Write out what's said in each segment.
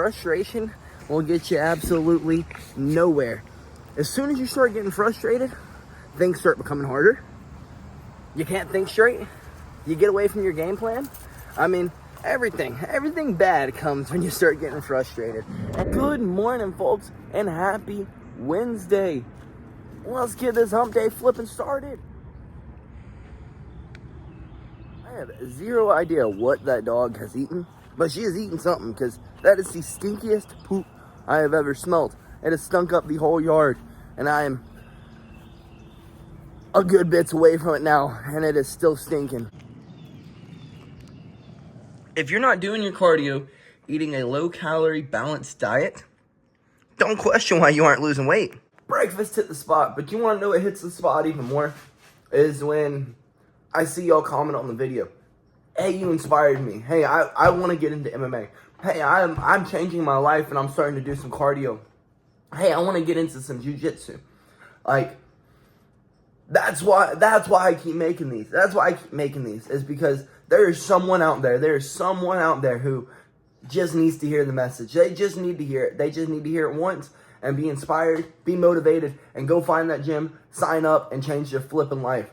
frustration will get you absolutely nowhere. As soon as you start getting frustrated, things start becoming harder. You can't think straight. You get away from your game plan. I mean, everything bad comes when you start getting frustrated. And good morning, folks, and happy Wednesday. Let's get this hump day flipping started. I have zero idea what that dog has eaten, but she has eaten something, because that is the stinkiest poop I have ever smelled. It has stunk up the whole yard, and I am a good bits away from it now, and it is still stinking. If you're not doing your cardio, eating a low-calorie, balanced diet, don't question why you aren't losing weight. Breakfast hit the spot, but you want to know what hits the spot even more? Is when I see y'all comment on the video. Hey, you inspired me. Hey, I want to get into MMA. Hey, I'm changing my life and I'm starting to do some cardio. Hey, I want to get into some jiu-jitsu. Like, that's why I keep making these. That's why I keep making these, is because there is someone out there. There is someone out there who just needs to hear the message. They just need to hear it. They just need to hear it once and be inspired, be motivated, and go find that gym, sign up, and change their flipping life.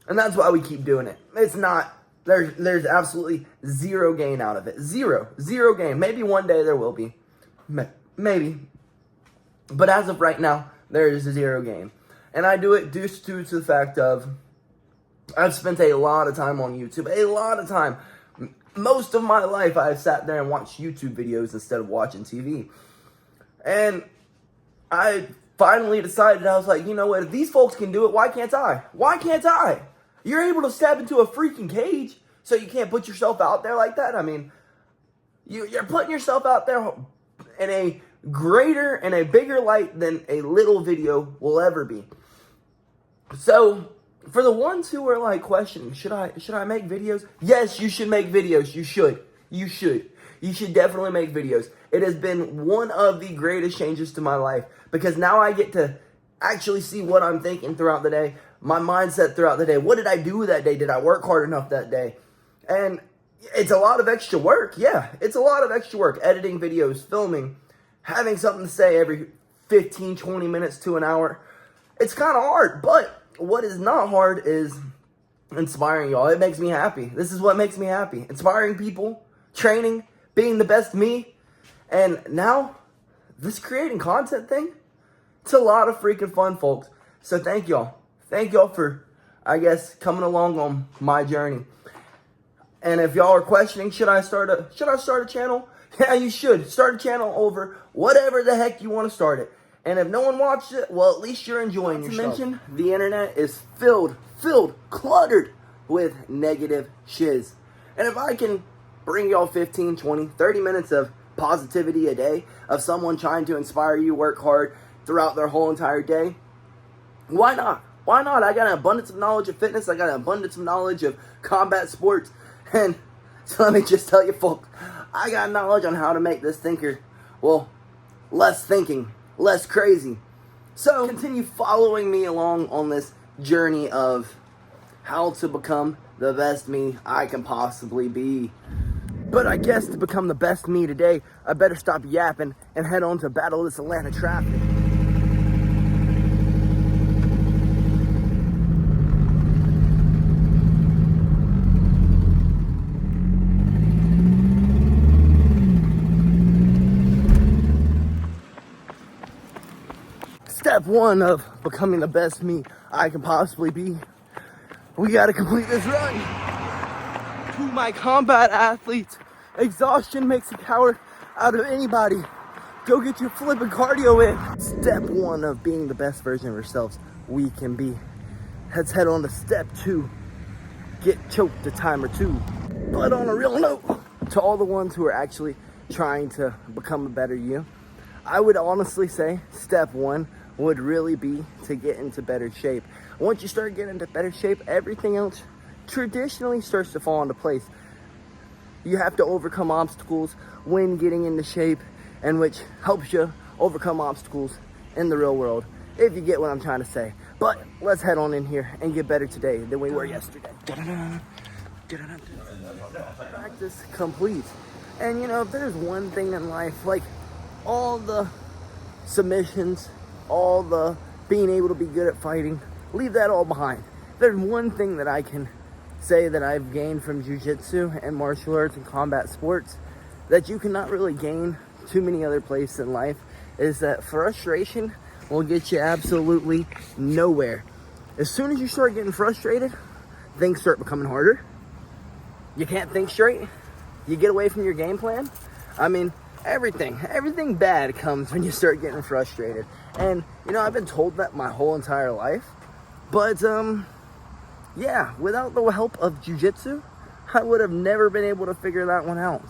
And that's why we keep doing it. It's not, there's absolutely zero gain out of it. Zero gain. Maybe one day there will be. Maybe. But as of right now, there is zero gain. And I do it due to the fact of, I've spent a lot of time on YouTube. A lot of time. Most of my life, I've sat there and watched YouTube videos instead of watching TV. And I finally decided, I was like, you know what? If these folks can do it, why can't I? Why can't I? You're able to step into a freaking cage, so you can't put yourself out there like that? I mean, you're putting yourself out there in a greater and a bigger light than a little video will ever be. So, for the ones who are like questioning, should I make videos? Yes, you should make videos. You should. You should definitely make videos. It has been one of the greatest changes to my life, because now I get to actually see what I'm thinking throughout the day, my mindset throughout the day. What did I do that day? Did I work hard enough that day? And it's a lot of extra work. Yeah, it's a lot of extra work. Editing videos, filming, having something to say every 15, 20 minutes to an hour. It's kind of hard, but what is not hard is inspiring y'all. It makes me happy. This is what makes me happy. Inspiring people, training, being the best me. And now, this creating content thing, it's a lot of freaking fun, folks. So thank y'all. Thank y'all for, I guess, coming along on my journey. And if y'all are questioning, should I start a channel? Yeah, you should. Start a channel over whatever the heck you want to start it. And if no one watches it, well, at least you're enjoying yourself. To mention, the internet is filled, cluttered with negative shiz. And if I can bring y'all 15, 20, 30 minutes of positivity a day, of someone trying to inspire you, work hard throughout their whole entire day, why not? Why not? I got an abundance of knowledge of fitness. I got an abundance of knowledge of combat sports. And so let me just tell you, folks, I got knowledge on how to make this thinker, well, less thinking, less crazy. So continue following me along on this journey of how to become the best me I can possibly be. But I guess to become the best me today, I better stop yapping and head on to battle this Atlanta traffic. Step one of becoming the best me I can possibly be, we gotta complete this run. To my combat athletes, exhaustion makes a coward out of anybody. Go get your flipping cardio in. Step one of being the best version of ourselves we can be. Let's head on to step two. Get choked a time or two. But on a real note, to all the ones who are actually trying to become a better you, I would honestly say step one would really be to get into better shape. Once you start getting into better shape, everything else traditionally starts to fall into place. You have to overcome obstacles when getting into shape, and which helps you overcome obstacles in the real world, if you get what I'm trying to say. But let's head on in here and get better today than we were yesterday. Practice complete. And, you know, if there's one thing in life, like all the submissions, all the being able to be good at fighting, leave that all behind. There's one thing that I can say that I've gained from jiu-jitsu and martial arts and combat sports that you cannot really gain too many other places in life, is that frustration will get you absolutely nowhere. As soon as you start getting frustrated, things start becoming harder. You can't think straight. You get away from your game plan. I mean, everything bad comes when you start getting frustrated. And, you know, I've been told that my whole entire life. But, yeah, without the help of jiu-jitsu, I would have never been able to figure that one out.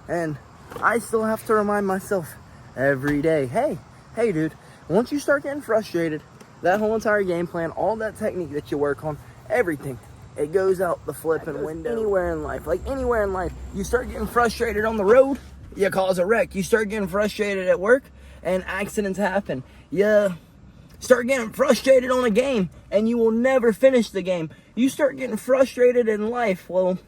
And I still have to remind myself every day, hey, dude, once you start getting frustrated, that whole entire game plan, all that technique that you work on, everything, it goes out the flipping window. Anywhere in life, you start getting frustrated on the road, you cause a wreck. You start getting frustrated at work, and accidents happen. You start getting frustrated on a game, and you will never finish the game. You start getting frustrated in life, well,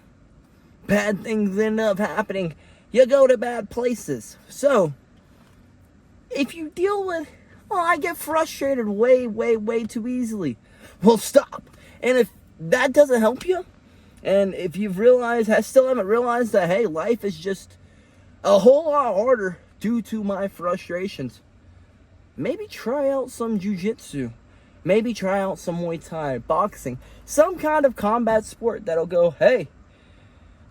bad things end up happening. You go to bad places. So, if you deal with, oh, I get frustrated way too easily. Well, stop. And if that doesn't help you, and if you've realized, I still haven't realized that, hey, life is just a whole lot harder due to my frustrations, maybe try out some jiu-jitsu. Maybe try out some Muay Thai, boxing, some kind of combat sport that'll go, hey,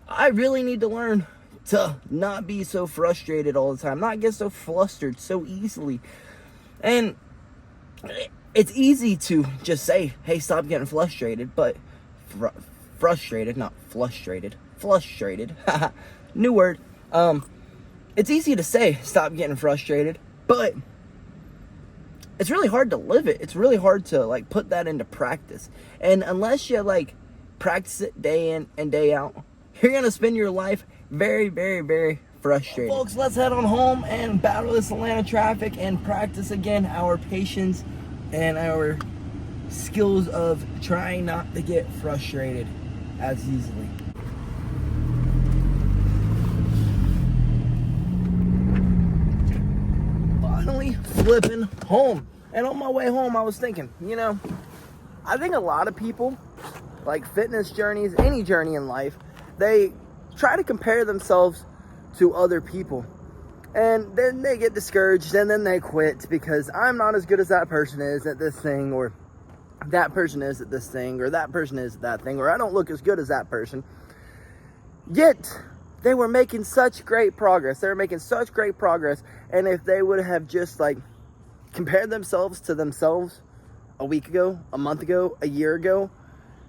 I really need to learn to not be so frustrated all the time, not get so flustered so easily. And it's easy to just say, hey, stop getting frustrated, but frustrated, not frustrated, new word. It's easy to say, stop getting frustrated, but it's really hard to live it. It's really hard to, like, put that into practice. And unless you, like, practice it day in and day out, you're going to spend your life very frustrated. Folks, let's head on home and battle this Atlanta traffic and practice again our patience and our skills of trying not to get frustrated as easily. Finally flipping home. And on my way home, I was thinking, you know, I think a lot of people, like fitness journeys, any journey in life, they try to compare themselves to other people. And then they get discouraged and then they quit because I'm not as good as that person is at this thing, or that person is at this thing, or that person is at that thing, or I don't look as good as that person. Yet, they were making such great progress. And if they would have just, like, compared themselves to themselves a week ago, a month ago, a year ago,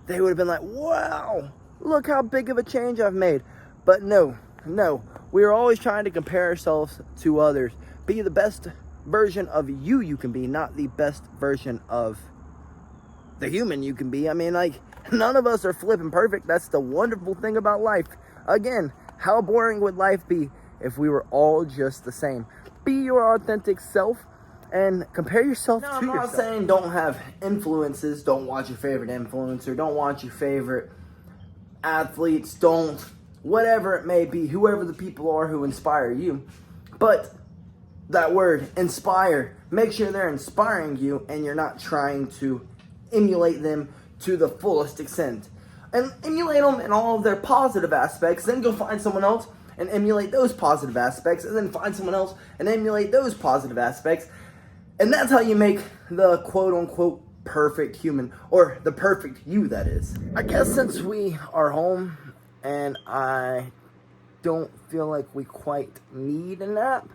they would have been like, wow, look how big of a change I've made. But no, we are always trying to compare ourselves to others. Be the best version of you can be, not the best version of the human you can be. I mean, like, none of us are flipping perfect. That's the wonderful thing about life. Again, how boring would life be if we were all just the same? Be your authentic self and compare yourself to yourself. I'm not saying don't have influences. Don't watch your favorite influencer. Don't watch your favorite athletes. Don't, whatever it may be, whoever the people are who inspire you. But that word, inspire, make sure they're inspiring you and you're not trying to emulate them to the fullest extent. And emulate them in all of their positive aspects, then go find someone else and emulate those positive aspects, and then find someone else and emulate those positive aspects. And that's how you make the quote-unquote perfect human, or the perfect you, that is. I guess since we are home and I don't feel like we quite need a nap,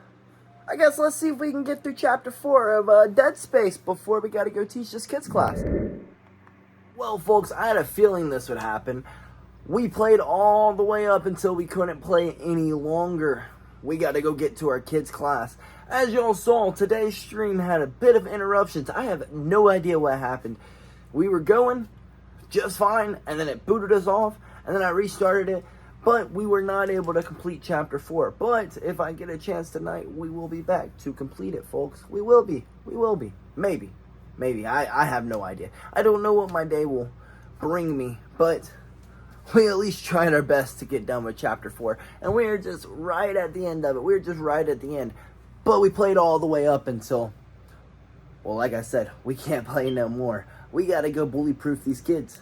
I guess let's see if we can get through chapter 4 of Dead Space before we gotta go teach this kids class. Well, folks, I had a feeling this would happen. We played all the way up until we couldn't play any longer. We got to go get to our kids' class. As y'all saw, today's stream had a bit of interruptions. I have no idea what happened. We were going just fine, and then it booted us off, and then I restarted it, but we were not able to complete chapter 4. But if I get a chance tonight, we will be back to complete it, folks. We will be. Maybe. I have no idea. I don't know what my day will bring me, but we at least tried our best to get done with chapter 4. And we are just right at the end of it. We were just right at the end. But we played all the way up until, well, like I said, we can't play no more. We gotta go bully-proof these kids.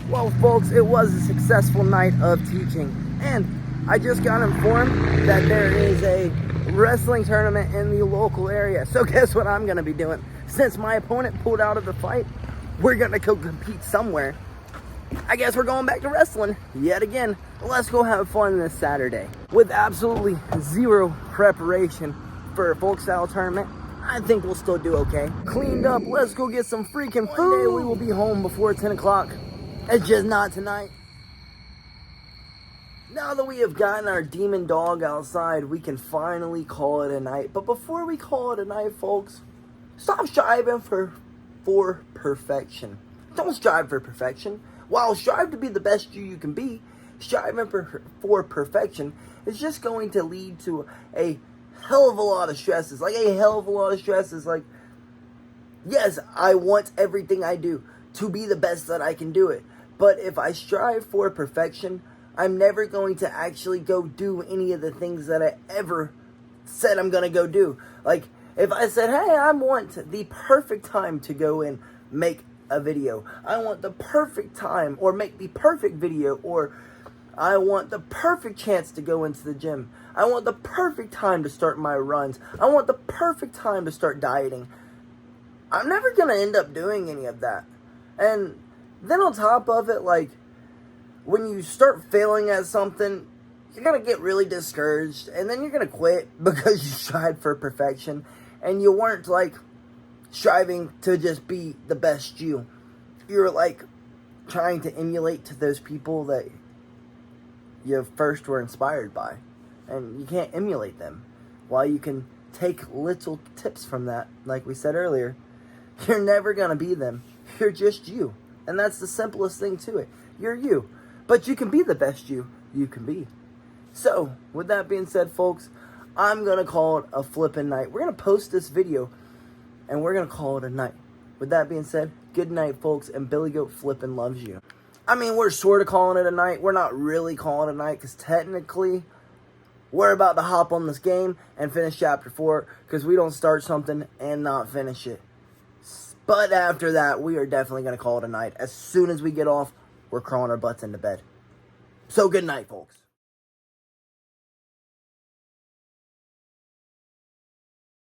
Well, folks, it was a successful night of teaching. And I just got informed that there is a wrestling tournament in the local area. So guess what I'm gonna be doing? Since my opponent pulled out of the fight, we're gonna go compete somewhere. I guess we're going back to wrestling yet again. Let's go have fun this Saturday. With absolutely zero preparation for a folk style tournament, I think we'll still do okay. Cleaned up, let's go get some freaking food. One day we will be home before 10 o'clock. It's just not tonight. Now that we have gotten our demon dog outside, we can finally call it a night. But before we call it a night, folks, stop striving for perfection. Don't strive for perfection. While strive to be the best you can be, striving for perfection is just going to lead to a hell of a lot of stresses. Like, yes, I want everything I do to be the best that I can do it. But if I strive for perfection, I'm never going to actually go do any of the things that I ever said I'm going to go do. Like, if I said, hey, I want the perfect time to go and make a video. I want the perfect time, or make the perfect video, or I want the perfect chance to go into the gym. I want the perfect time to start my runs. I want the perfect time to start dieting. I'm never going to end up doing any of that. And then on top of it, like, when you start failing at something, you're going to get really discouraged, and then you're going to quit because you strive for perfection, and you weren't, like, striving to just be the best you. You're, like, trying to emulate to those people that you first were inspired by, and you can't emulate them. While you can take little tips from that, like we said earlier, you're never going to be them. You're just you, and that's the simplest thing to it. You're you. But you can be the best you can be. So, with that being said, folks, I'm going to call it a flippin' night. We're going to post this video, and we're going to call it a night. With that being said, good night, folks, and Billy Goat flippin' loves you. I mean, we're sort of calling it a night. We're not really calling it a night, because technically, we're about to hop on this game and finish chapter 4, because we don't start something and not finish it. But after that, we are definitely going to call it a night. As soon as we get off, we're crawling our butts into bed. So good night, folks.